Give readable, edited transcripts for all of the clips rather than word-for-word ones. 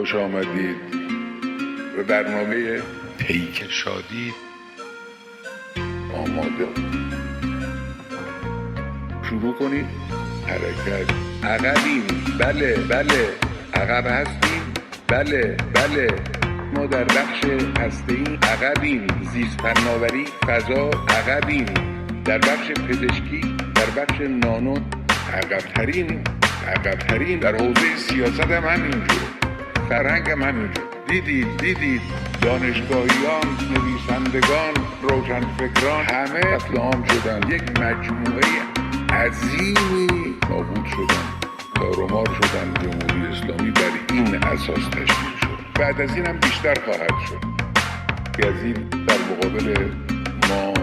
خوش آمدید به برنامه پیک شادی. آماده شروع کنید. حرکت. عقبیم. بله بله عقب هستیم. بله بله ما در بخش هسته‌ای عقبیم. زیست فناوری فضا عقبیم. در بخش پزشکی در بخش نانو عقب‌ترین. در حوزه سیاست هم همینجور، فرهنگ هم همینجور. دیدید دانشگاهیان، نویسندگان، روشنفکران همه قتل عام شدن. یک مجموعه عظیمی نابود شدن، تارومار شدن. جمهوری اسلامی بر این اساس تشکیل شد. بعد از این هم بیشتر خواهد شد. گزید در مقابل ما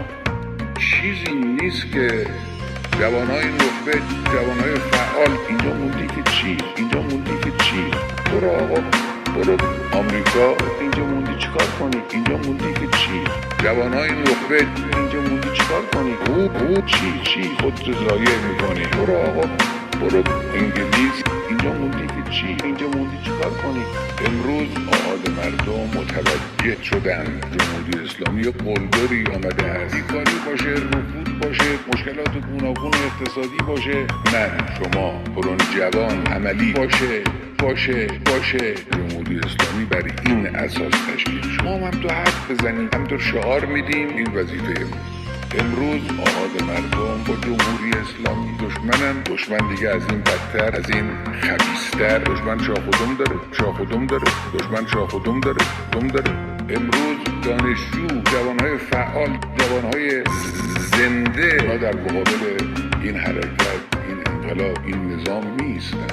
چیزی نیست که جوانای نخبه، جوانای فعال اینجا موندی که چی؟ برو آقا برو آمریکا. اینجا موندی چیکار کنی؟ اینجا موندی که چی؟ جوانای نخبه اینجا موندی چیکار کنی؟ او چی خودت ضایع میکنی؟ برو آقا برو انگلیس. اینجا موندی که چی؟ اینجا موندی چیکار کنی؟ امروز آهاد مردم متوجه شدن جمهوری اسلامی قلدری آمده است. بیکاری باشه، رکود باشه، مشکلات گوناگون اقتصادی باشه، من شما برون جوان عملی باشه. جمهوری اسلامی بر این اساس تشکیل شد. ما هم تو حرف بزنیم، همینطور شعار میدیم. این وظیفه امروز آهاد مردم با جمهوری اسلامی دشمنن. دشمن دیگه از این بدتر، از این خبیث‌تر. دشمن شاخ و دم داره. امروز دانشجو، جوانهای فعال، جوانهای زنده ما در مقابل این حرکت، این انقلاب، این نظام میستن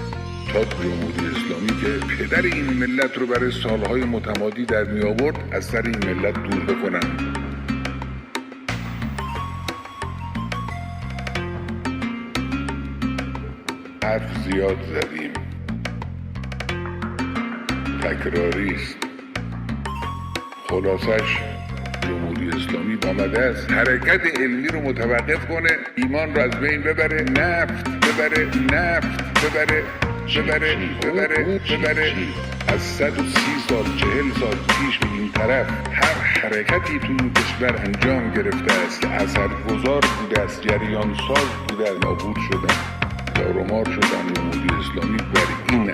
تا جمهوری اسلامی که پدر این ملت رو برای سالهای متمادی در می آورد از سر این ملت دور بکنن. حرف زیاد زدیم، تکراری است. خلاصش جمهوری اسلامی آمده است حرکت علمی رو متوقف کنه، ایمان رو از بین ببره، نفت ببره. از 130 سال 40 سال پیش به این طرف هر حرکتی تو این کشور انجام گرفته است که اثرگذار بوده است، جریان ساز بوده است، نابود شدن، تارومار شدن. جمهوری اسلامی بر این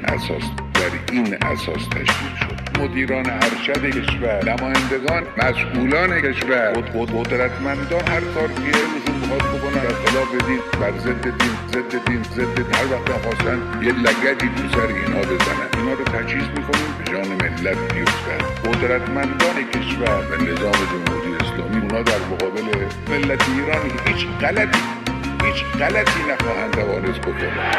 اساس تشکیل شد. مدیران ارشد کشور، نمایندگان، مسئولان کشور، قدرتمندان هر کار که روشون بخواد بکنن از خلاف دین، بر ضد دین، هر وقت خواستن یه لگدی تو سر اینا بزنن، اینا رو تجهیز میکنیم به جان ملت بیفتن. قدرتمندان کشور و نظام جمهوری اسلامی اونا در مقابل ملت ایران هیچ غلطی نخواهند توانست بکنن.